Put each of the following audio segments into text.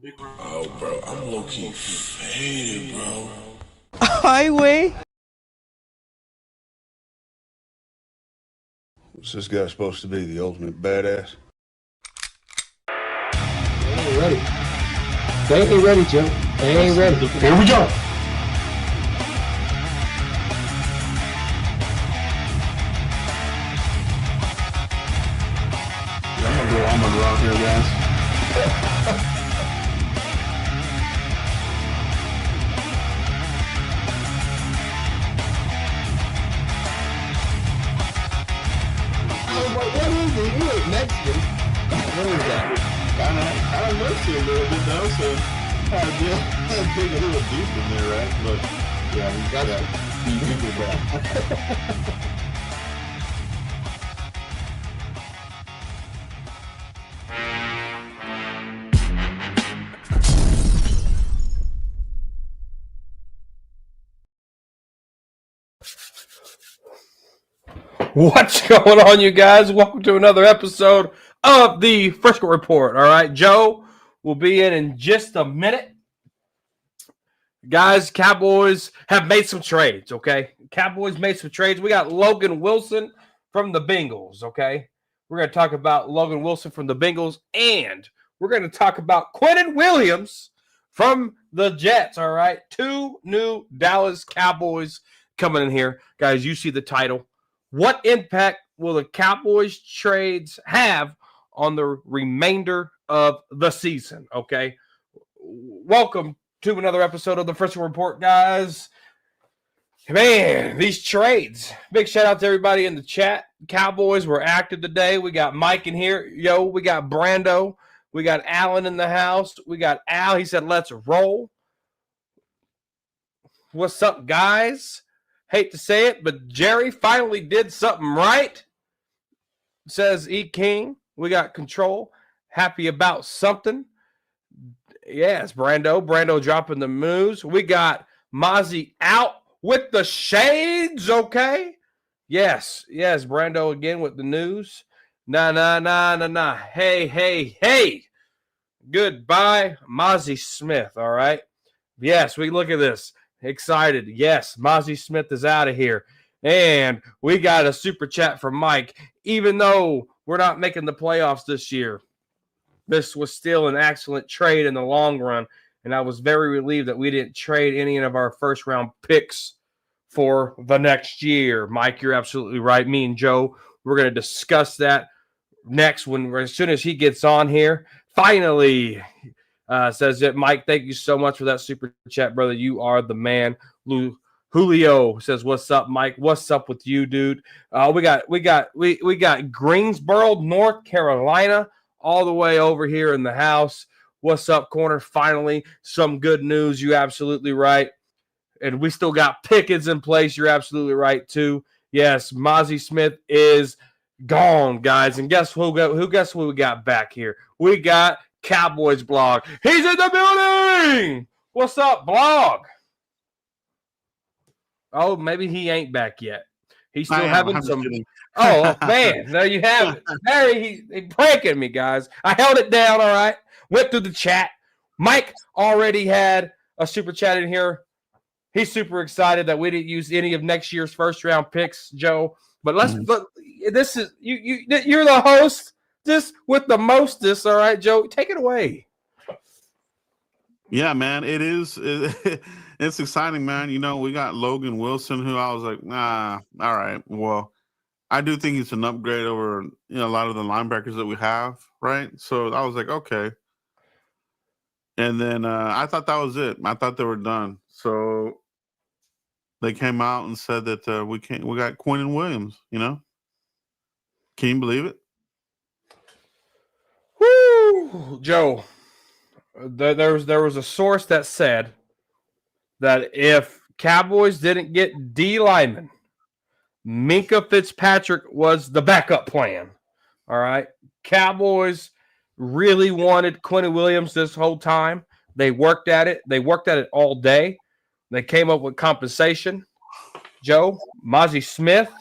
Oh, bro, I'm low-key faded, bro. Highway. What's this guy supposed to be, the ultimate badass? They ain't ready. They ain't ready, Joe. They ain't ready. Here we go. I'm gonna go out here, guys. I was like, what is it? You ain't Mexican. What is that? Kind of looks it a little bit though, so I dig a little deep in there, right? But yeah, he's got that. He did that. What's going on, you guys? Welcome to another episode of the Frisco Report. All right, Joe will be in just a minute. Guys, Cowboys have made some trades, okay? Cowboys made some trades. We got Logan Wilson from the Bengals, okay? We're going to talk about Logan Wilson from the Bengals, and we're going to talk about Quinnen Williams from the Jets, all right? Two new Dallas Cowboys coming in here. Guys, you see the title. What impact will the Cowboys trades have on the remainder of the season? Okay. Welcome to another episode of the Frisco Report, guys. Man, these trades. Big shout out to everybody in the chat. Cowboys were active today. We got Mike in here. Yo, we got Brando. We got Alan in the house. We got Al. He said, let's roll. What's up, guys? Hate to say it, but Jerry finally did something right. Says E. King. We got control. Happy about something. Yes, Brando. Brando dropping the moves. We got Mozzie out with the shades, okay? Yes, Brando again with the news. Nah. Hey. Goodbye, Mozzie Smith, all right? Yes, we look at this. Excited. Yes, Mozzie Smith is out of here. And we got a super chat from Mike. Even though we're not making the playoffs this year, this was still an excellent trade in the long run. And I was very relieved that we didn't trade any of our first round picks for the next year. Mike, you're absolutely right. Me and Joe, we're going to discuss that next as soon as he gets on here. Finally, says that Mike, thank you so much for that super chat, brother. You are the man. Julio says, "What's up, Mike? What's up with you, dude?" We got Greensboro, North Carolina, all the way over here in the house. What's up, corner? Finally, some good news. You absolutely right. And we still got Pickens in place. You're absolutely right too. Yes, Mozzie Smith is gone, guys. And guess who we got back here? We got Cowboys blog. He's in the building. What's up, blog? Oh, maybe he ain't back yet. He's still having some. Oh man, there you have it. There he breaking me, guys. I held it down. All right, went through the chat. Mike already had a super chat in here. He's super excited that we didn't use any of next year's first round picks, Joe. But look. This is you're the host. This with the mostest, all right, Joe. Take it away. Yeah, man, it is. It's exciting, man. You know, we got Logan Wilson, who I was like, nah, all right. Well, I do think he's an upgrade over a lot of the linebackers that we have, right? So I was like, okay. And then I thought that was it. I thought they were done. So they came out and said that we got Quinnen Williams. Can you believe it? Woo, Joe. There was a source that said that if Cowboys didn't get D lineman, Minkah Fitzpatrick was the backup plan. All right, Cowboys really wanted Quinnen Williams this whole time. They worked at it. They worked at it all day. They came up with compensation. Joe, Mozzie Smith,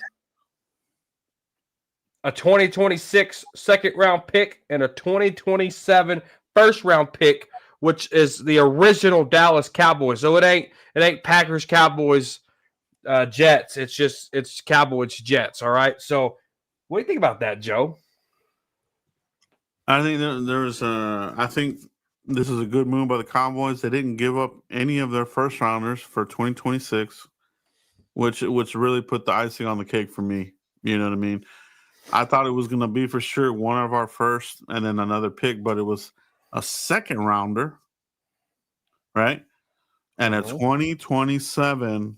a 2026 second-round pick, and a 2027 first-round pick which is the original Dallas Cowboys. So it ain't Packers, Cowboys, Jets. It's Cowboys, Jets. All right. So what do you think about that, Joe? I think I think this is a good move by the Cowboys. They didn't give up any of their first rounders for 2026, which really put the icing on the cake for me. You know what I mean? I thought it was going to be for sure one of our first and then another pick, but it was a second rounder, right? And a 2027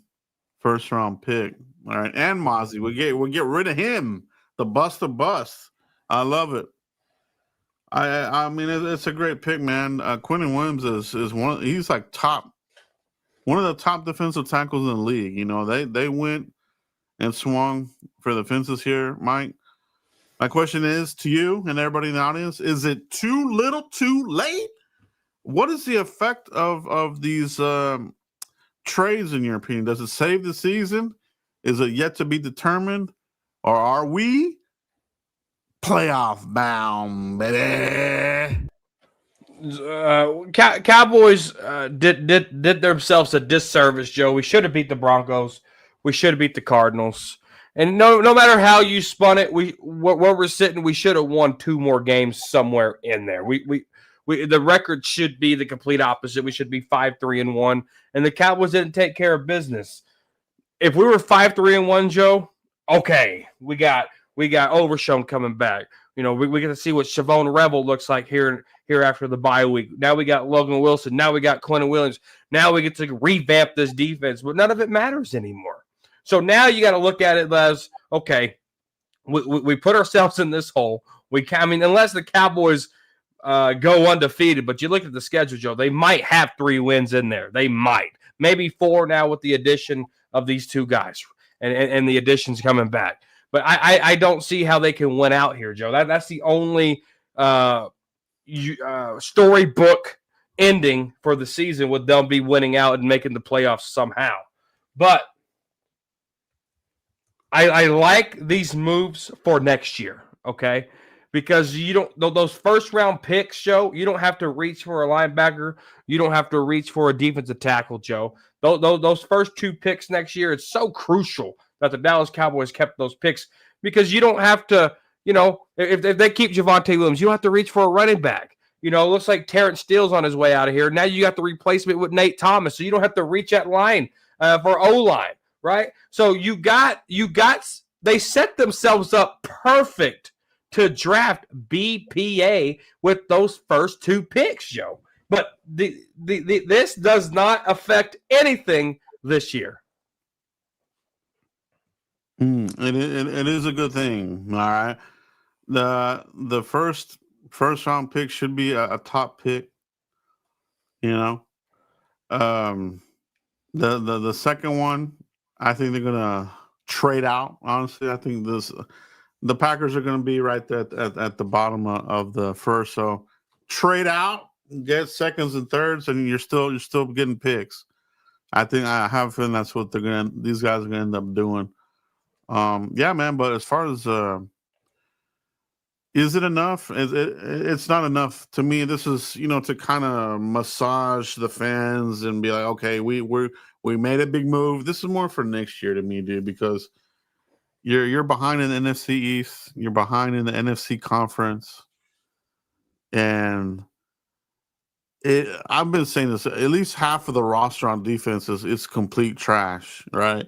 first round pick. All right. And Mozzie, we'll get rid of him. The bust of bust. I love it. I mean, it's a great pick, man. Quinnen Williams is one. He's like one of the top defensive tackles in the league. You know, they went and swung for the fences here, Mike. My question is to you and everybody in the audience: is it too little, too late? What is the effect of these trades in your opinion? Does it save the season? Is it yet to be determined, or are we playoff bound, baby? Cowboys did themselves a disservice, Joe. We should have beat the Broncos. We should have beat the Cardinals. And no matter how you spun it, where we're sitting, we should have won 2 more games somewhere in there. We the record should be the complete opposite. We should be 5-3-1, and the Cowboys didn't take care of business. If we were 5-3-1, Joe, okay, we got Overshown coming back. You know, we get to see what Siobhan Rebel looks like here after the bye week. Now we got Logan Wilson. Now we got Quinnen Williams. Now we get to revamp this defense, but none of it matters anymore. So now you got to look at it as, okay, we put ourselves in this hole. Unless the Cowboys go undefeated, but you look at the schedule, Joe, they might have 3 wins in there. They might. Maybe 4 now with the addition of these 2 guys and the additions coming back. But I don't see how they can win out here, Joe. That's the only storybook ending for the season, with them be winning out and making the playoffs somehow. But I like these moves for next year, okay? Because those first round picks, Joe, you don't have to reach for a linebacker. You don't have to reach for a defensive tackle, Joe. Those first 2 picks next year, it's so crucial that the Dallas Cowboys kept those picks, because you don't have to, if they keep Javonte Williams, you don't have to reach for a running back. It looks like Terrence Steele's on his way out of here. Now you got the replacement with Nate Thomas, so you don't have to reach at line for O-line, right? So they set themselves up perfect to draft BPA with those first 2 picks, Joe. But this does not affect anything this year. It is a good thing. All right. The first round pick should be a top pick. The second one, I think they're gonna trade out. Honestly, I think the Packers are gonna be right there at the bottom of the first. So trade out, get seconds and thirds, and you're still getting picks. I have a feeling that's what these guys are gonna end up doing. Yeah, man. But as far as is it enough? It's not enough to me. This is to kind of massage the fans and be like, okay, we made a big move. This is more for next year to me, dude, because you're behind in the NFC East, you're behind in the NFC conference, and I've been saying this. At least half of the roster on defense is complete trash, right?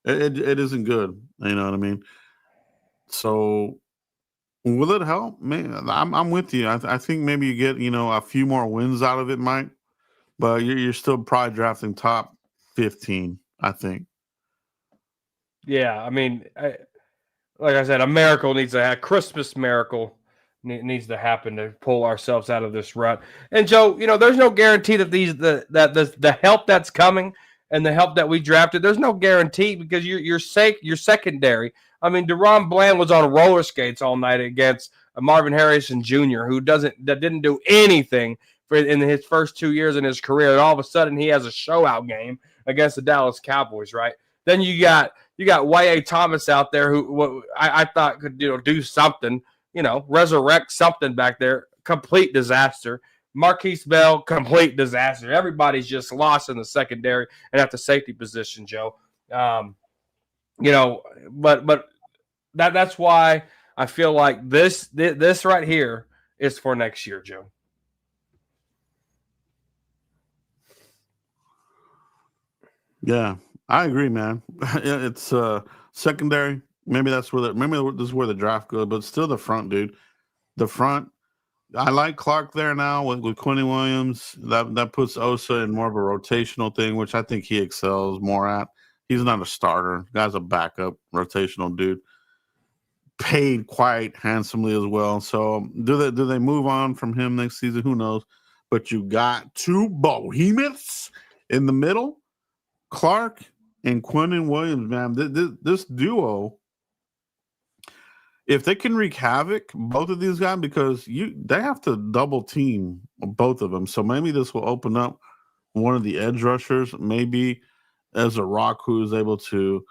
It isn't good. You know what I mean? So will it help? Man, I'm with you. I think maybe you get a few more wins out of it, Mike. But you're still probably drafting top 15. I think. Yeah, like I said, a miracle needs to happen. Christmas miracle needs to happen to pull ourselves out of this rut. And Joe, there's no guarantee that the help that's coming and the help that we drafted, there's no guarantee, because you're secondary. Deron Bland was on roller skates all night against Marvin Harrison Jr., that didn't do anything in his first 2 years in his career, and all of a sudden he has a show-out game against the Dallas Cowboys, right? Then you got Y.A. Thomas out there, who I thought could do something, resurrect something back there. Complete disaster. Marquise Bell, complete disaster. Everybody's just lost in the secondary and at the safety position, Joe. But that's why I feel like this right here is for next year, Joe. Yeah, I agree, man. It's secondary. Maybe this is where the draft goes, but still the front, dude. The front. I like Clark there now with Quinnen Williams. That puts Osa in more of a rotational thing, which I think he excels more at. He's not a starter. The guy's a backup rotational dude. Paid quite handsomely as well. So do they move on from him next season? Who knows? But you got two behemoths in the middle, Clark and Quinnen Williams, man. This duo, if they can wreak havoc, both of these guys, because they have to double team both of them. So maybe this will open up one of the edge rushers, maybe as a Rock who is able to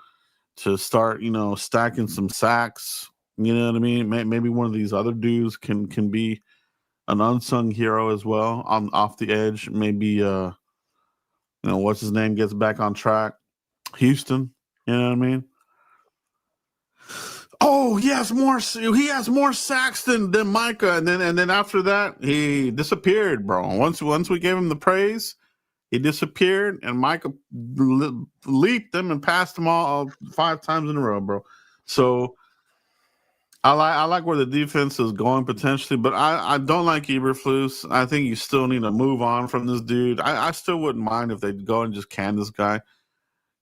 start, stacking some sacks. You know what I mean? Maybe one of these other dudes can be an unsung hero as well off the edge. Maybe what's his name gets back on track. Houston, you know what I mean? Oh, he has more sacks than Micah, and then after that he disappeared, bro. Once we gave him the praise, he disappeared, and Micah leaped him and passed them all 5 times in a row, bro. So I like where the defense is going potentially, but I don't like Eberflus. I think you still need to move on from this dude. I still wouldn't mind if they'd go and just can this guy.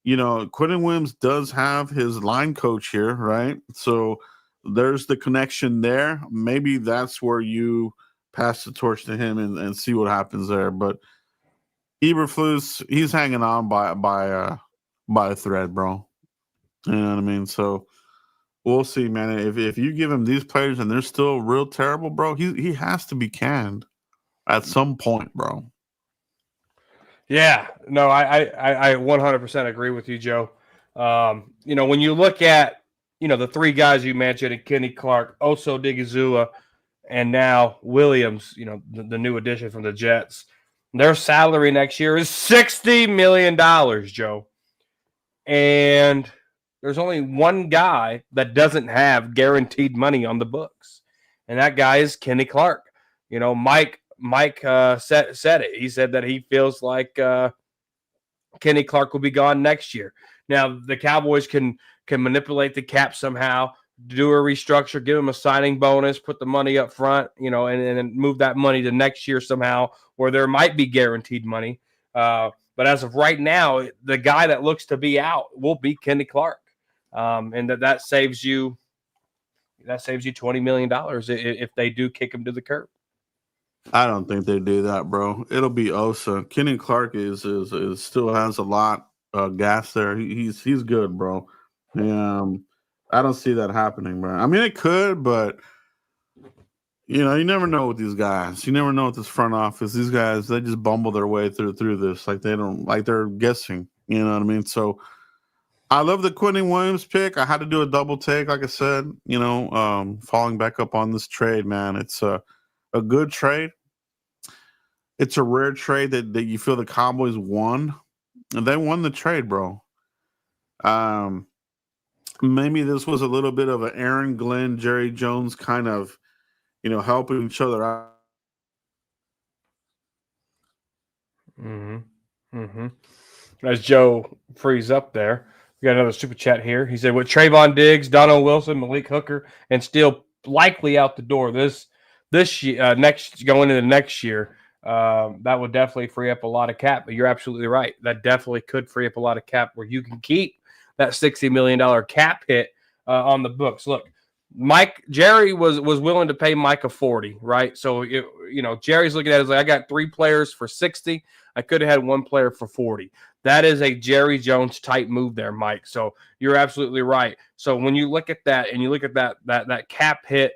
Quinnen Williams does have his line coach here, right? So there's the connection there. Maybe that's where you pass the torch to him and see what happens there. But Eberflus, he's hanging on by a thread, bro. You know what I mean? So we'll see, man. If you give him these players and they're still real terrible, bro, he has to be canned at some point, bro. Yeah, no, I 100% agree with you, Joe. When you look at, the 3 guys you mentioned, Kenny Clark, Oso Digizua, and now Williams, the new addition from the Jets, their salary next year is $60 million, Joe. And there's only one guy that doesn't have guaranteed money on the books, and that guy is Kenny Clark. Mike said it. He said that he feels like Kenny Clark will be gone next year. Now, the Cowboys can manipulate the cap somehow, do a restructure, give him a signing bonus, put the money up front, and move that money to next year somehow, where there might be guaranteed money. But as of right now, the guy that looks to be out will be Kenny Clark, and that saves you $20 million if they do kick him to the curb. I don't think they do that, bro. It'll be Osa. Kenny Clark is still has a lot of gas there. He's good, bro. I don't see that happening, bro. I mean, it could, but you never know with these guys. You never know with this front office. These guys, they just bumble their way through this. Like they're guessing. You know what I mean? So I love the Quinnen Williams pick. I had to do a double take, like I said. Falling back up on this trade, man. It's a good trade. It's a rare trade that you feel the Cowboys won. And they won the trade, bro. Maybe this was a little bit of an Aaron Glenn, Jerry Jones kind of, helping each other out. As Joe frees up there, we got another super chat here. He said, with Trayvon Diggs, Donald Wilson, Malik Hooker, and still likely out the door this year, going into next year, that would definitely free up a lot of cap. But you're absolutely right. That definitely could free up a lot of cap where you can keep that $60 million cap hit on the books. Look, Jerry was willing to pay Micah 40, right? So Jerry's looking at it like, I got 3 players for 60. I could have had 1 player for 40. That is a Jerry Jones type move there, Mike. So you're absolutely right. So when you look at that and you look at that cap hit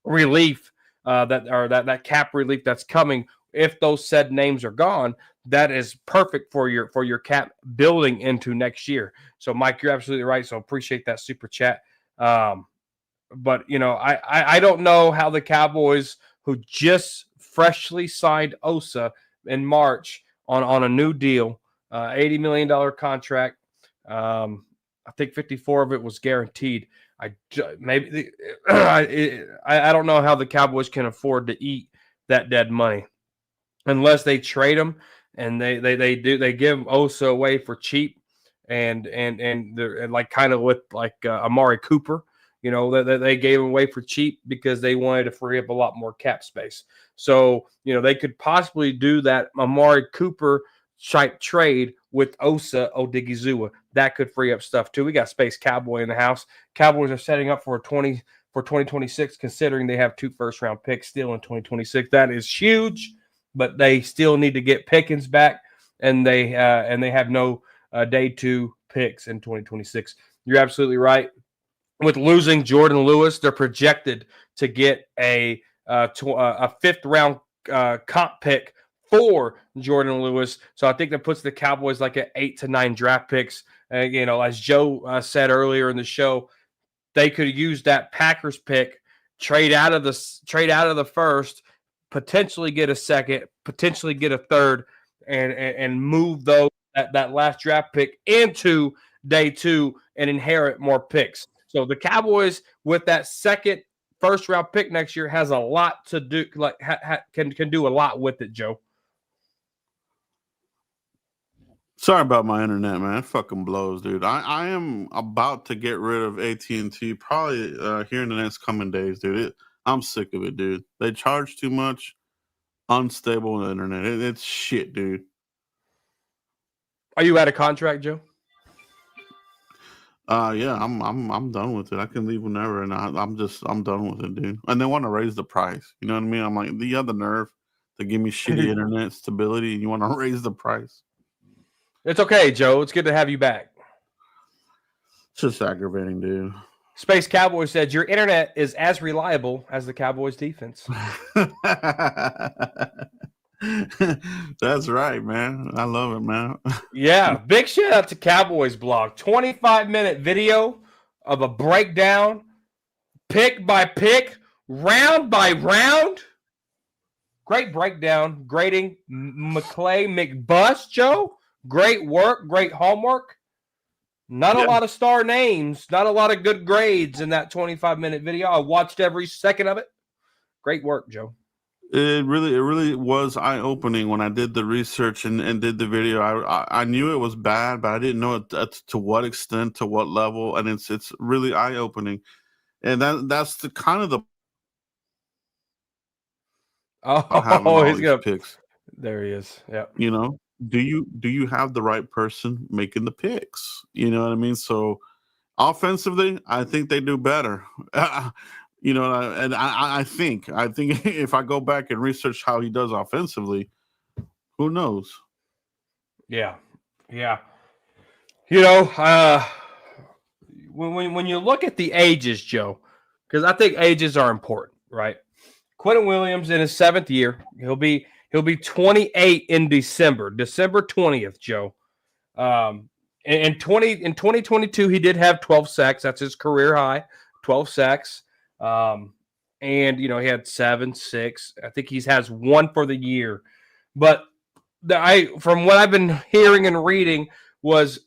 relief, that cap relief that's coming, if those said names are gone, that is perfect for your cap building into next year. So Mike, you're absolutely right. So appreciate that super chat. But I don't know how the Cowboys, who just freshly signed Osa in March on a new deal, $80 million contract. I think 54 of it was guaranteed. I don't know how the Cowboys can afford to eat that dead money unless they trade him and they give Osa away for cheap and they're like kind of with like Amari Cooper. You know, they gave him away for cheap because they wanted to free up a lot more cap space. So, you know, they could possibly do that Amari Cooper type trade with Osa Odigizua. That could free up stuff too. We got Space Cowboy in the house. Cowboys are setting up for 2026, considering they have 2 first-round picks still in 2026. That is huge, but they still need to get Pickens back, and they have no day 2 picks in 2026. You're absolutely right. With losing Jordan Lewis, they're projected to get a 5th round comp pick for Jordan Lewis. So I think that puts the Cowboys like at 8 to 9 draft picks. You know, as Joe said earlier in the show, they could use that Packers pick, trade out of the first, potentially get a second, potentially get a third, and move that last draft pick into day 2 and inherit more picks. So the Cowboys, with that second first round pick next year, has a lot to do. Like can do a lot with it, Joe. Sorry about my internet, man. It fucking blows, dude. I am about to get rid of AT&T probably here in the next coming days, dude. I'm sick of it, dude. They charge too much, unstable internet. It's shit, dude. Are you out of contract, Joe? Yeah, I'm done with it. I can leave whenever, and I'm done with it, dude. And they want to raise the price. You know what I mean? I'm like, you have the nerve to give me shitty internet stability, and you want to raise the price? It's okay, Joe. It's good to have you back. It's just aggravating, dude. Space Cowboy said your internet is as reliable as the Cowboys defense. That's right, man. I love it, man. Yeah, big shout out to Cowboys blog. 25-minute video of a breakdown, pick by pick, round by round. Great breakdown, grading McClay McBus, Joe. Great work, great homework. Not a lot of star names, not a lot of good grades in that 25-minute video. I watched every second of it. Great work, Joe. It really was eye-opening when I did the research and did the video. I knew it was bad, but I didn't know to what extent, to what level, and it's really eye-opening. And that's the kind of the he's gonna picks. There he is. Yeah. You know, do you have the right person making the picks? You know what I mean? So offensively, I think they do better. You know, and I think if I go back and research how he does offensively, who knows? Yeah. You know, when you look at the ages, Joe, because I think ages are important, right? Quinnen Williams in his 7th year, he'll be 28 in December 20th, Joe. In 2022, he did have 12 sacks. That's his career high, 12 sacks. And you know, he had 7, 6. I think he has 1 for the year. But from what I've been hearing and reading was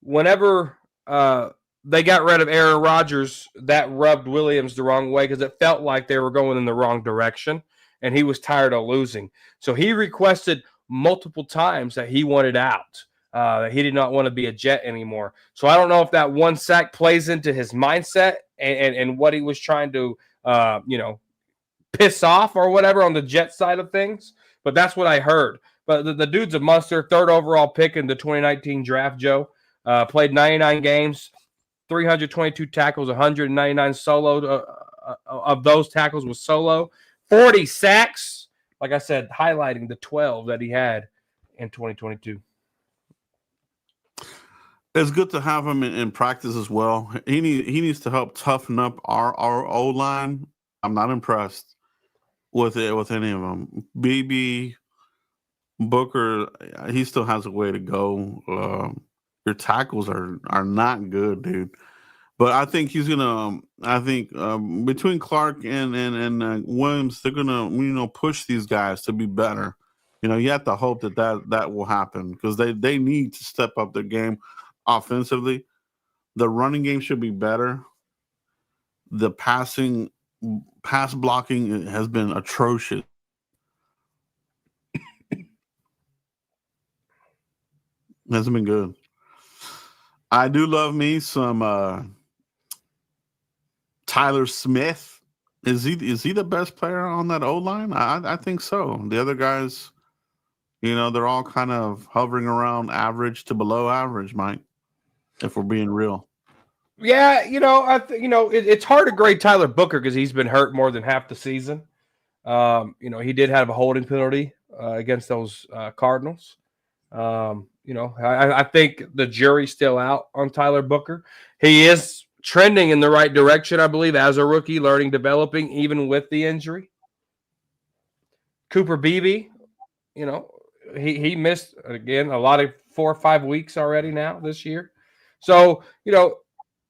whenever they got rid of Aaron Rodgers, that rubbed Williams the wrong way because it felt like they were going in the wrong direction, and he was tired of losing. So he requested multiple times that he wanted out. That he did not want to be a Jet anymore. So I don't know if that 1 sack plays into his mindset and what he was trying to, piss off or whatever on the Jet side of things. But that's what I heard. But the dude's a monster. 3rd overall pick in the 2019 draft, Joe. Played 99 games, 322 tackles, 199 solo. Of those tackles was solo. 40 sacks. Like I said, highlighting the 12 that he had in 2022. It's good to have him in practice as well. He needs to help toughen up our O-line. I'm not impressed with any of them. BB, Booker, he still has a way to go. Your tackles are not good, dude. But I think he's gonna. I think between Clark and Williams, they're gonna push these guys to be better. You have to hope that will happen because they need to step up their game offensively. The running game should be better. The pass blocking has been atrocious. Hasn't been good. I do love me some Tyler Smith. Is he the best player on that O line? I think so. The other guys, they're all kind of hovering around average to below average, Mike. If we're being real. Yeah, it's hard to grade Tyler Booker because he's been hurt more than half the season. He did have a holding penalty against those Cardinals. I think the jury's still out on Tyler Booker. He is trending in the right direction, I believe, as a rookie, learning, developing, even with the injury. Cooper Beebe, he missed, again, a lot of 4 or 5 weeks already now this year. So,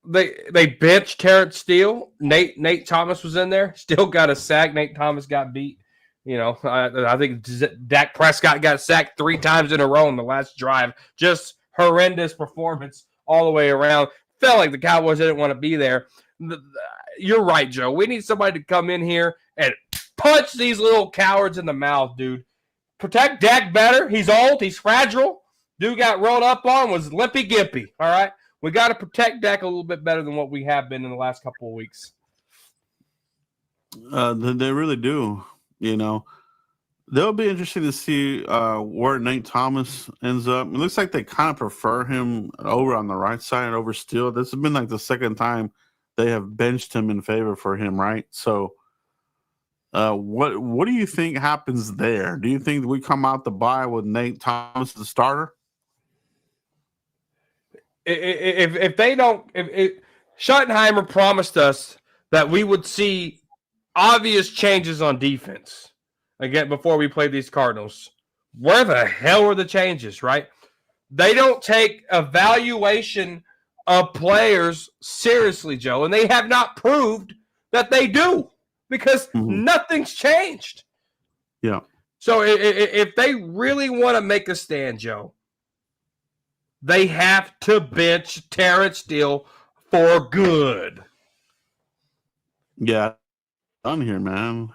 they benched Terrence Steele. Nate Thomas was in there. Still got a sack. Nate Thomas got beat. I think Dak Prescott got sacked 3 times in a row in the last drive. Just horrendous performance all the way around. Felt like the Cowboys didn't want to be there. You're right, Joe. We need somebody to come in here and punch these little cowards in the mouth, dude. Protect Dak better. He's old. He's fragile. Dude got rolled up on, was limpy gimpy. All right? We got to protect Dak a little bit better than what we have been in the last couple of weeks. They really do. They'll be interesting to see where Nate Thomas ends up. It looks like they kind of prefer him over on the right side over Steele. This has been like the second time they have benched him in favor for him, right? So, what do you think happens there? Do you think we come out the bye with Nate Thomas the starter? If they don't, Schottenheimer promised us that we would see obvious changes on defense again before we play these Cardinals. Where the hell are the changes, right? They don't take evaluation of players seriously, Joe, and they have not proved that they do because nothing's changed. Yeah. So if they really want to make a stand, Joe, they have to bench Terrence Steele for good. Yeah, done here, man.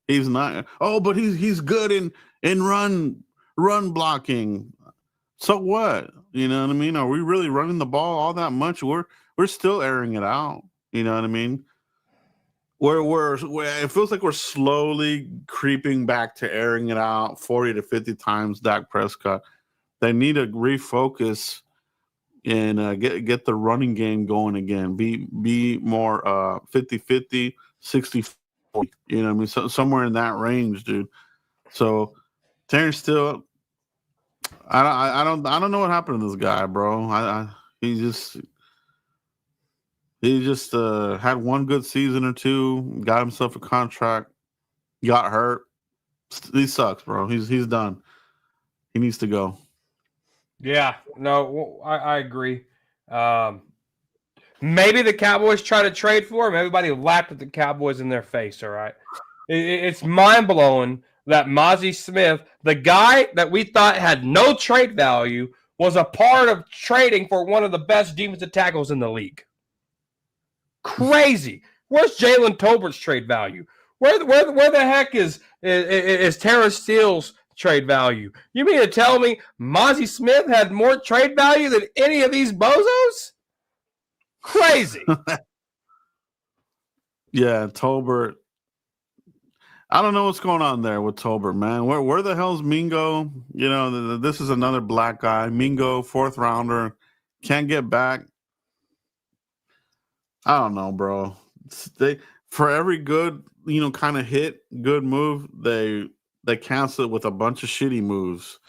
He's not. Oh, but he's good in run blocking. So what? You know what I mean? Are we really running the ball all that much? We're still airing it out. You know what I mean? We're it feels like we're slowly creeping back to airing it out 40 to 50 times. Dak Prescott. They need to refocus and get the running game going again. Be more 50-50, 60-40. You know what I mean? So, somewhere in that range, dude. So Terrence Steele, I don't know what happened to this guy, bro. He just had one good season or two, got himself a contract, got hurt. He sucks, bro. He's done. He needs to go. Yeah, no, I agree. Maybe the Cowboys try to trade for him. Everybody laughed at the Cowboys in their face, all right? It's mind-blowing that Mozzie Smith, the guy that we thought had no trade value, was a part of trading for one of the best defensive tackles in the league. Crazy. Where's Jalen Tolbert's trade value? Where the heck is Terrence Steele's trade value? You mean to tell me Mozzie Smith had more trade value than any of these bozos? Crazy. Yeah, Tolbert. I don't know what's going on there with Tolbert, man. Where the hell's Mingo? You know, this is another black guy. Mingo, 4th rounder, can't get back. I don't know, bro. For every good, kind of hit, good move, they cancel it with a bunch of shitty moves.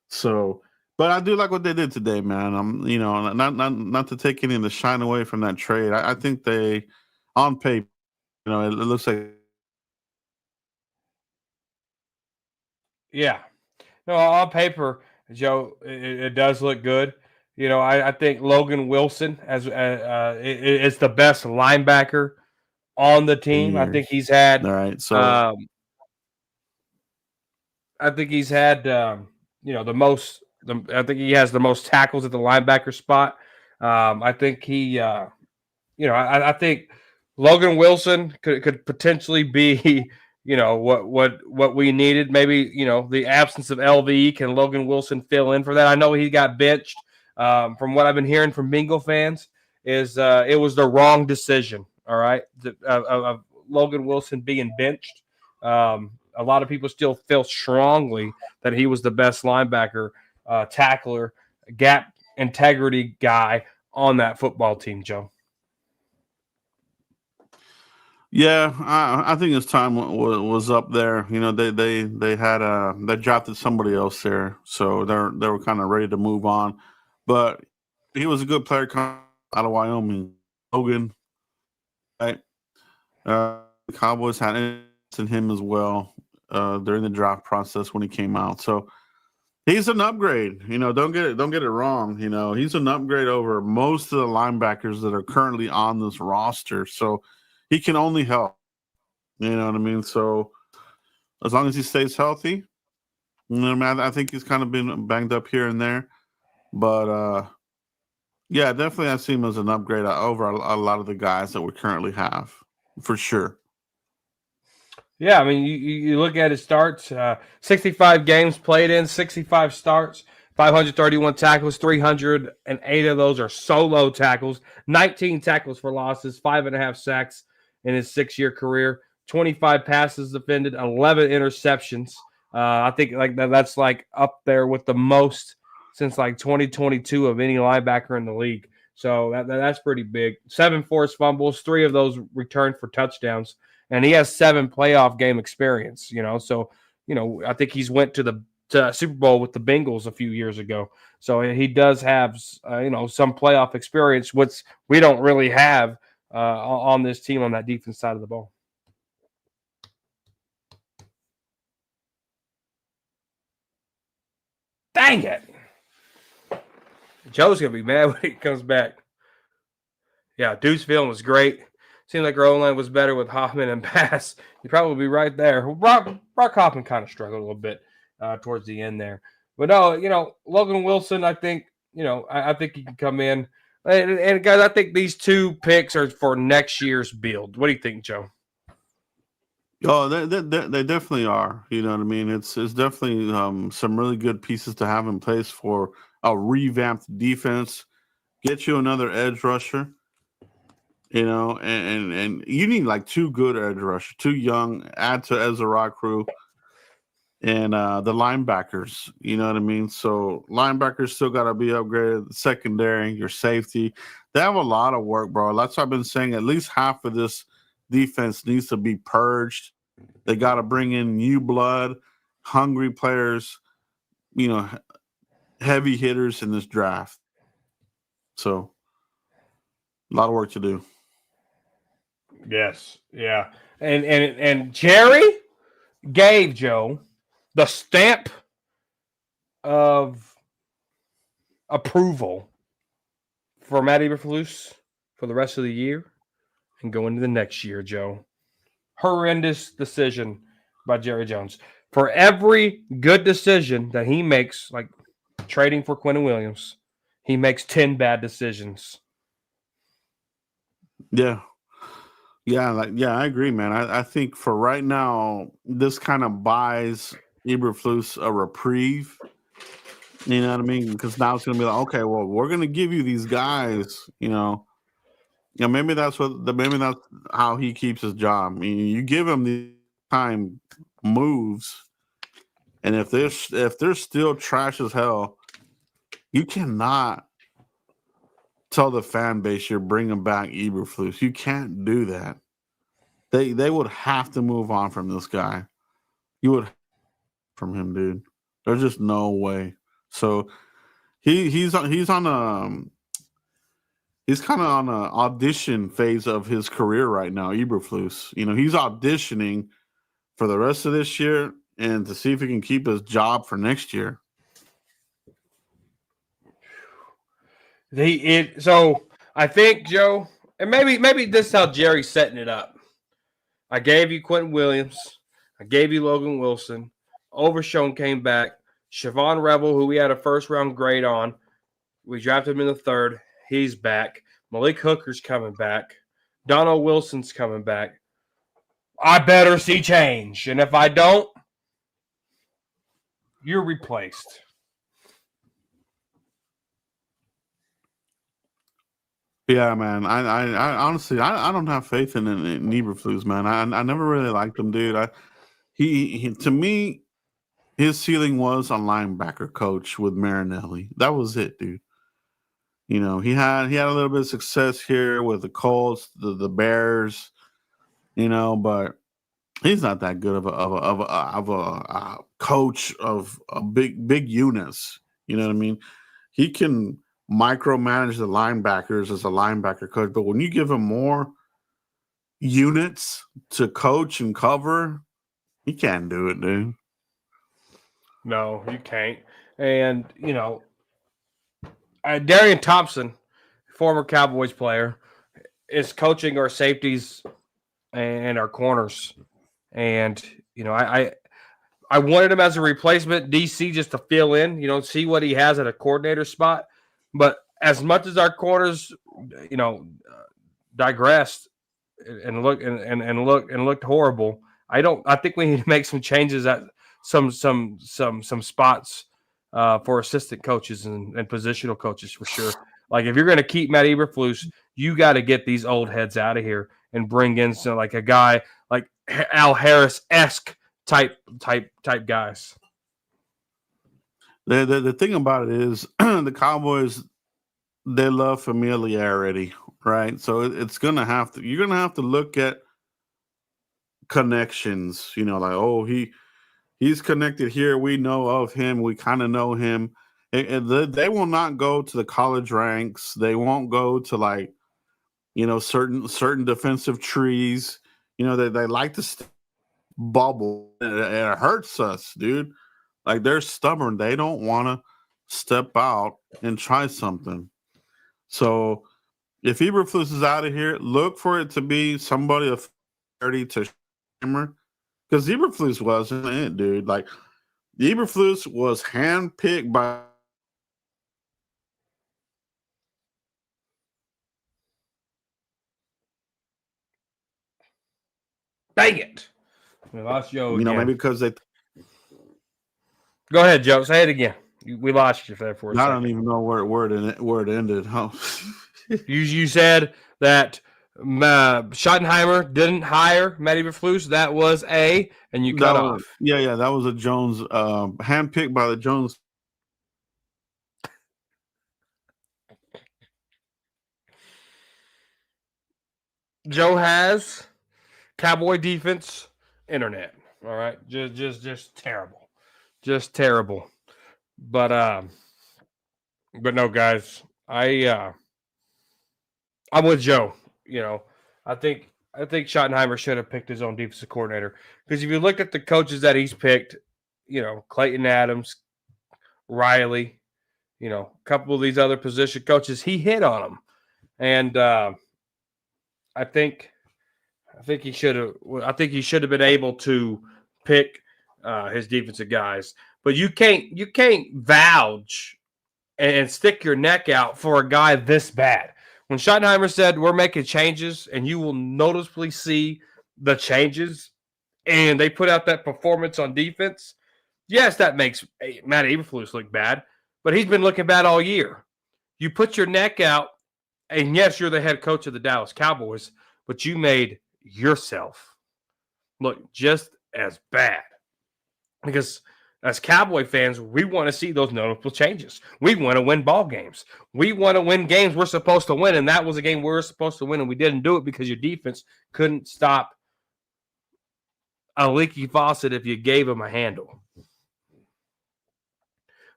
So, but I do like what they did today, man. I'm, not to take any of the shine away from that trade. I think they, on paper, it looks like. Yeah. No, on paper, Joe, it does look good. I think Logan Wilson is the best linebacker on the team. I think Years. he's had. All right. So Um, I think he's had. The most. I think he has the most tackles at the linebacker spot. I think he. I think Logan Wilson could potentially be. What we needed. Maybe the absence of LVE, can Logan Wilson fill in for that? I know he got benched. From what I've been hearing from Bengal fans, is it was the wrong decision. All right, of Logan Wilson being benched. A lot of people still feel strongly that he was the best linebacker, tackler, gap integrity guy on that football team, Joe. yeah, I think his time was up there. They had they drafted somebody else there, so they were kind of ready to move on. But he was a good player coming out of Wyoming. Logan, right? The Cowboys had interest in him as well during the draft process when he came out. So he's an upgrade. Don't get it wrong. He's an upgrade over most of the linebackers that are currently on this roster. So he can only help. You know what I mean? So as long as he stays healthy, I think he's kind of been banged up here and there. But yeah, definitely I see him as an upgrade over a lot of the guys that we currently have, for sure. Yeah, I mean, you look at his starts, 65 games played in, 65 starts, 531 tackles, 308 of those are solo tackles, 19 tackles for losses, 5.5 sacks in his 6-year career, 25 passes defended, 11 interceptions. I think that's like up there with the most since like 2022 of any linebacker in the league. So that's pretty big. 7 forced fumbles, 3 of those returned for touchdowns. And he has 7 playoff game experience, So, I think he's went to the Super Bowl with the Bengals a few years ago. So he does have, some playoff experience, which we don't really have on this team on that defense side of the ball. Dang it. Joe's going to be mad when he comes back. Yeah, Deuce film was great. Seemed like our O-line was better with Hoffman and Bass. You'd probably be right there. Brock Hoffman kind of struggled a little bit towards the end there. But no, Logan Wilson, I think, I think he can come in. And guys, I think these 2 picks are for next year's build. What do you think, Joe? Oh, they definitely are. You know what I mean? It's definitely some really good pieces to have in place for a revamped defense. Get you another edge rusher. And you need like 2 good edge rushers, 2 young, add to Ezra crew, and the linebackers. You know what I mean? So linebackers still got to be upgraded. The secondary, your safety, they have a lot of work, bro. That's what I've been saying. At least half of this defense needs to be purged. They got to bring in new blood, hungry players, heavy hitters in this draft. So a lot of work to do. Yes, yeah, and Jerry gave Joe the stamp of approval for Matt Eberflus for the rest of the year and go into the next year, Joe. Horrendous decision by Jerry Jones. For every good decision that he makes, like trading for Quinnen Williams, he makes 10 bad decisions. Yeah. Yeah, I agree, man. I think for right now, this kind of buys Eberflus a reprieve. You know what I mean? Because now it's gonna be like, okay, well, we're gonna give you these guys. Maybe that's how he keeps his job. I mean, you give him the time moves, and if they're still trash as hell, you cannot tell the fan base you're bringing back Eberflus. You can't do that. They would have to move on from this guy. You would from him, dude. There's just no way. So he's on he's kind of on an audition phase of his career right now. Eberflus, he's auditioning for the rest of this year and to see if he can keep his job for next year. So I think, Joe, and maybe this is how Jerry's setting it up. I gave you Quentin Williams. I gave you Logan Wilson. Overshown came back. Siobhan Rebel, who we had a first-round grade on, we drafted him in the third. He's back. Malik Hooker's coming back. Donald Wilson's coming back. I better see change. And if I don't, you're replaced. Yeah, man. I honestly, I don't have faith in Eberflus, man. I never really liked him, dude. He to me, his ceiling was a linebacker coach with Marinelli. That was it, dude. You know, he had a little bit of success here with the Colts, the Bears, you know, but he's not that good of a coach of a big units. You know what I mean? He can micromanage the linebackers as a linebacker coach, but when you give him more units to coach and cover, he can't do it, dude. No, you can't. And, you know, Darian Thompson, former Cowboys player, is coaching our safeties and our corners. And, you know, I wanted him as a replacement, DC, just to fill in, you know, see what he has at a coordinator spot. But as much as our corners, you know, digressed and looked horrible, I think we need to make some changes at some spots for assistant coaches and positional coaches for sure. Like if you're going to keep Matt Eberflus, you got to get these old heads out of here and bring in some like a guy like Al Harris-esque type guys. The thing about it is the Cowboys, they love familiarity, right? So it's gonna have to, you're gonna have to look at connections, you know, like, oh, he's connected here, we know of him, we kind of know him. They will not go to the college ranks, they won't go to like, you know, certain defensive trees, you know, they like to bubble. It hurts us, dude. Like they're stubborn. They don't want to step out and try something. So if Eberflus is out of here, look for it to be somebody of 30 to Shimmer. Because Eberflus wasn't it, dude. Like Eberflus was handpicked by Dang it. We lost Joe again. You know, maybe because they Go ahead, Joe. Say it again. We lost you there for a second. I don't even know where it ended. Huh? You said that Schottenheimer didn't hire Matt Eberflus. That was and you cut off. Yeah, that was a Jones, handpicked by the Jones. Joe has Cowboy defense internet. All right, just terrible, just terrible. But no, guys, I'm with Joe. You know, I think Schottenheimer should have picked his own defensive coordinator because if you look at the coaches that he's picked, you know, Clayton Adams, Riley, you know, a couple of these other position coaches, he hit on them, and I think he should have. I think he should have been able to pick his defensive guys. But you can't vouch and stick your neck out for a guy this bad. When Schottenheimer said we're making changes, and you will noticeably see the changes, and they put out that performance on defense. Yes, that makes Matt Eberflus look bad, but he's been looking bad all year. You put your neck out, and yes, you're the head coach of the Dallas Cowboys, but you made yourself look just as bad. Because as Cowboy fans, we want to see those noticeable changes. We want to win ball games. We want to win games we're supposed to win, and that was a game we were supposed to win, and we didn't do it because your defense couldn't stop a leaky faucet if you gave them a handle.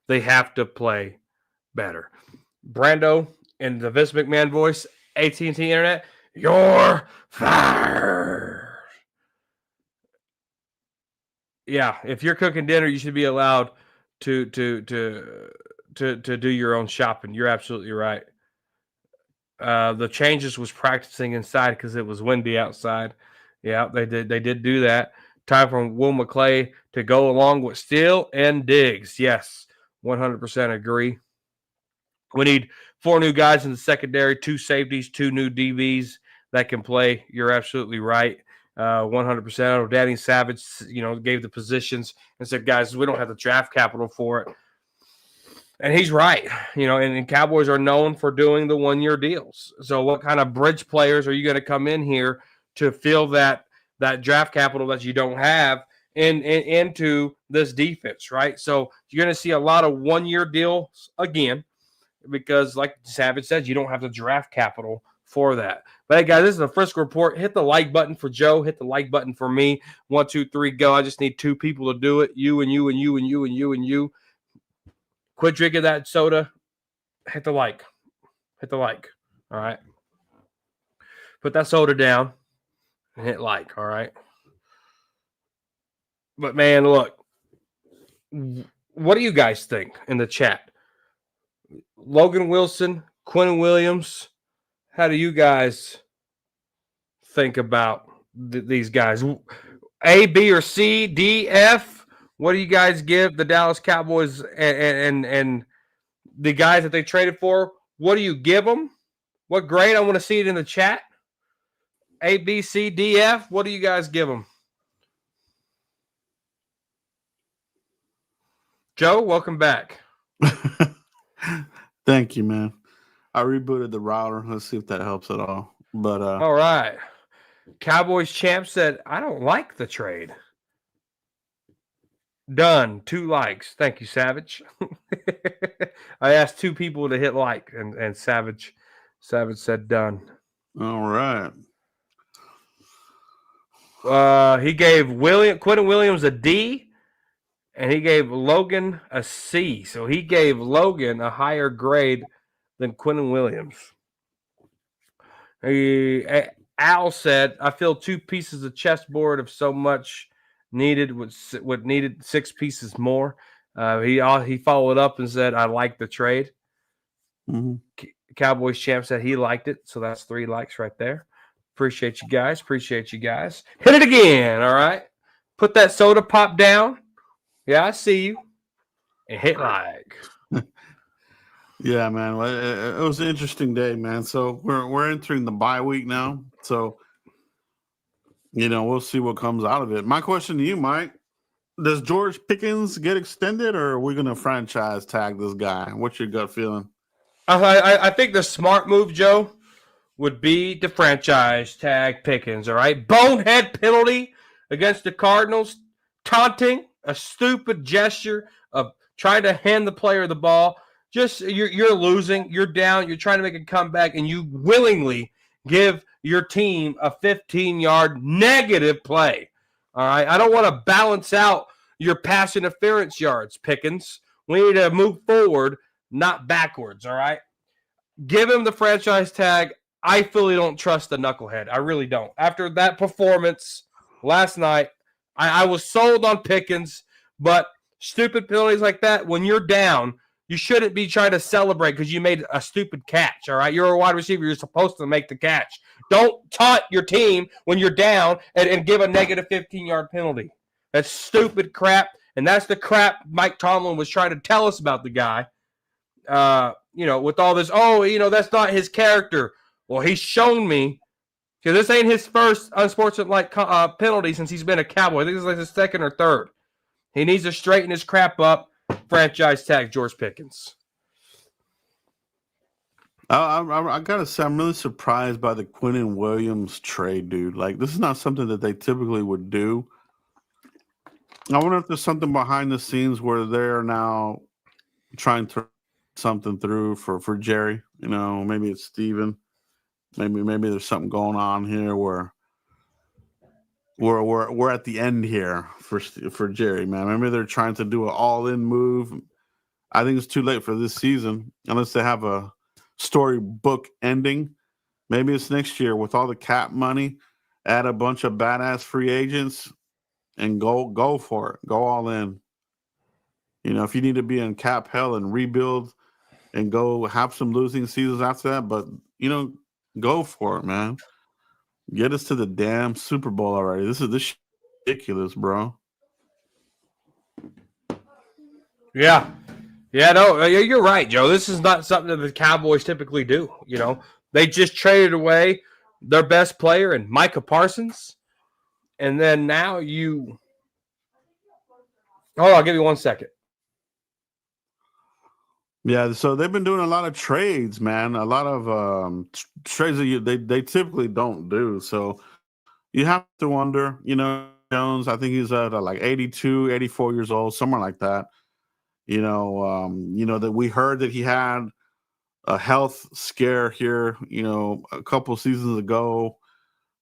They have to play better. Brando in the Vince McMahon voice, AT&T Internet, you're fired. Yeah, if you're cooking dinner, you should be allowed to do your own shopping. You're absolutely right. The changes was practicing inside because it was windy outside. Yeah, they did do that. Time for Will McClay to go along with Steele and Diggs. Yes, 100% agree. We need 4 new guys in the secondary, 2 safeties, 2 new DBs that can play. You're absolutely right. 100%. Danny Savage, gave the positions and said, guys, we don't have the draft capital for it. And he's right. And Cowboys are known for doing the 1-year deals. So what kind of bridge players are you going to come in here to fill that draft capital that you don't have into this defense, right? So you're going to see a lot of 1-year deals again, because like Savage said, you don't have the draft capital for that. But hey, guys, this is a Frisco Report. Hit the like button for Joe. Hit the like button for me. 1, 2, 3, go. I just need 2 people to do it. You and you and you and you and you and you. Quit drinking that soda. Hit the like. Hit the like. All right. Put that soda down and hit like. All right. But man, look. What do you guys think in the chat? Logan Wilson, Quinnen Williams. How do you guys think about these guys? A, B, or C, D, F? What do you guys give the Dallas Cowboys and the guys that they traded for? What do you give them? What grade? I want to see it in the chat. A, B, C, D, F. What do you guys give them? Joe, welcome back. Thank you, man. I rebooted the router. Let's see if that helps at all. But all right. Cowboys champ said, I don't like the trade. Done. 2 likes. Thank you, Savage. I asked 2 people to hit like, and Savage said done. All right. He gave Quinnen Williams a D, and he gave Logan a C. So he gave Logan a higher grade than Quinnen Williams. Al said, I feel 2 pieces of chessboard of so much needed what needed 6 pieces more. He followed up and said, I like the trade. Mm-hmm. Cowboys champ said he liked it. So that's 3 likes right there. Appreciate you guys. Hit it again. All right. Put that soda pop down. Yeah, I see you. And hit like. Yeah, man. It was an interesting day, man. So we're entering the bye week now. So, we'll see what comes out of it. My question to you, Mike, does George Pickens get extended, or are we going to franchise tag this guy? What's your gut feeling? I think the smart move, Joe, would be to franchise tag Pickens, all right? Bonehead penalty against the Cardinals, taunting, a stupid gesture of trying to hand the player the ball. Just you're losing, you're down, you're trying to make a comeback, and you willingly give your team a 15-yard negative play. All right, I don't want to balance out your pass interference yards, Pickens. We need to move forward, not backwards. All right, give him the franchise tag. I fully don't trust the knucklehead. I really don't. After that performance last night, I was sold on Pickens, but stupid penalties like that, when you're down, you shouldn't be trying to celebrate because you made a stupid catch, all right? You're a wide receiver. You're supposed to make the catch. Don't taunt your team when you're down and give a negative 15-yard penalty. That's stupid crap, and that's the crap Mike Tomlin was trying to tell us about the guy. With all this, that's not his character. Well, he's shown me, because this ain't his first unsportsmanlike penalty since he's been a Cowboy. I think this is like his 2nd or 3rd. He needs to straighten his crap up. Franchise tag George Pickens. I gotta say, I'm really surprised by the Quinnen Williams trade, dude. Like, this is not something that they typically would do. I wonder if there's something behind the scenes where they're now trying to something through for Jerry. Maybe it's Steven. Maybe there's something going on here where we're at the end here for Jerry, man. Maybe they're trying to do an all-in move. I think it's too late for this season unless they have a storybook ending. Maybe it's next year with all the cap money, add a bunch of badass free agents, and go for it. Go all in. If you need to be in cap hell and rebuild and go have some losing seasons after that, but go for it, man. Get us to the damn Super Bowl already. This is ridiculous, bro. Yeah. Yeah, no, you're right, Joe. This is not something that the Cowboys typically do. They just traded away their best player and Micah Parsons. And then now you. Hold on, I'll give you 1 second. Yeah, so they've been doing a lot of trades, man. A lot of trades that they typically don't do. So you have to wonder, Jones, I think he's at like 82, 84 years old, somewhere like that. That we heard that he had a health scare here, a couple seasons ago.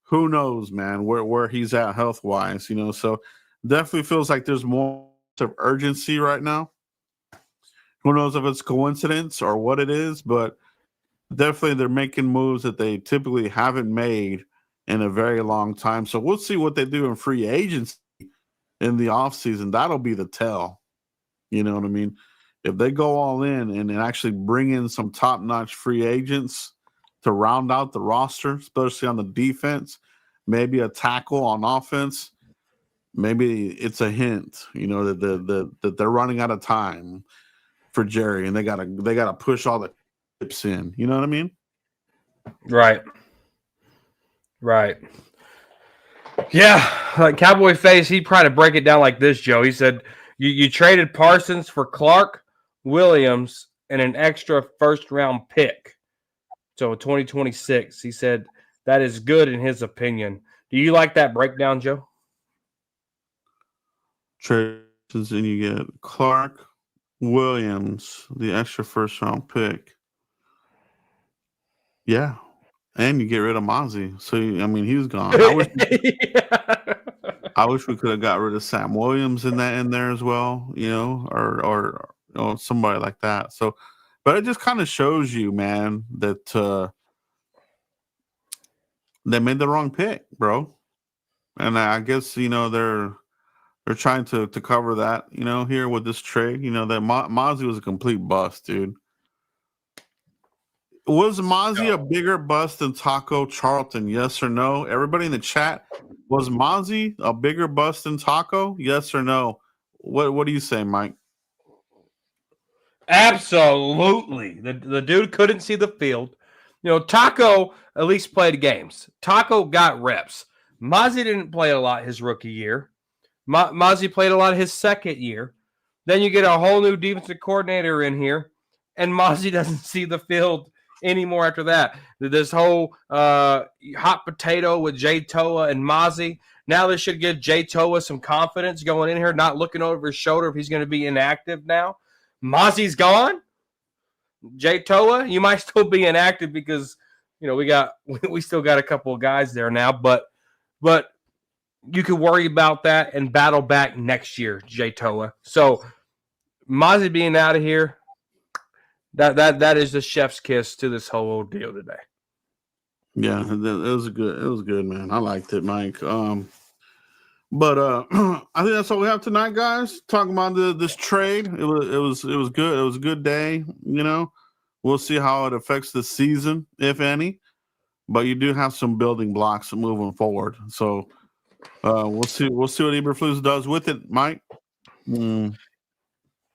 Who knows, man, where he's at health wise, so definitely feels like there's more of urgency right now. Who knows if it's coincidence or what it is, but definitely they're making moves that they typically haven't made in a very long time. So we'll see what they do in free agency in the offseason. That'll be the tell. You know what I mean? If they go all in and actually bring in some top-notch free agents to round out the roster, especially on the defense, maybe a tackle on offense, maybe it's a hint, that they're running out of time for Jerry, and they gotta push all the chips in. You know what I mean? Right. Yeah, like Cowboy face, he'd probably break it down like this, Joe. He said, you traded Parsons for Clark, Williams, and an extra first-round pick. So 2026, he said that is good in his opinion. Do you like that breakdown, Joe? Trades, and you get Clark, Williams, the extra first-round pick. Yeah. And you get rid of Mozzie. So, he's gone. I wish we could have got rid of Sam Williams in there as well, or somebody like that. So, but it just kind of shows you, man, that they made the wrong pick, bro. And I guess, they're trying to cover that, here with this trade. That Mozzie was a complete bust, dude. Was Mozzie a bigger bust than Taco Charlton? Yes or no? Everybody in the chat, was Mozzie a bigger bust than Taco? Yes or no? What do you say, Mike? Absolutely. The dude couldn't see the field. Taco at least played games. Taco got reps. Mozzie didn't play a lot his rookie year. Mozzie played a lot his second year. Then you get a whole new defensive coordinator in here, and Mozzie doesn't see the field anymore after that. This whole hot potato with Jay Toa and Mozzie. Now this should give Jay Toa some confidence going in here, not looking over his shoulder if he's going to be inactive now. Mozzie's gone. Jay Toa, you might still be inactive because we still got a couple of guys there now, but you could worry about that and battle back next year, Jay Toa. So Mozzie being out of here, that is the chef's kiss to this whole deal today. Yeah, it was good, man. I liked it, Mike. But I think that's all we have tonight, guys. Talking about this trade. It was good. It was a good day. We'll see how it affects the season, if any. But you do have some building blocks moving forward. So we'll see what Eberflus does with it, Mike. We'll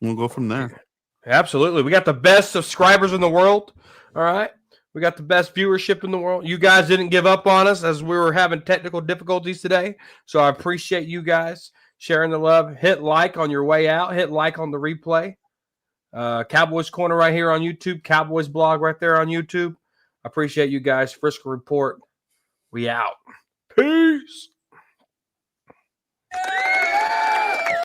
go from there. Absolutely. We got the best subscribers in the world. All right. We got the best viewership in the world. You guys didn't give up on us as we were having technical difficulties today. So I appreciate you guys sharing the love. Hit like on your way out. Hit like on the replay. Cowboys Corner right here on YouTube. Cowboys Blog right there on YouTube. I appreciate you guys. Frisco Report. We out. Peace.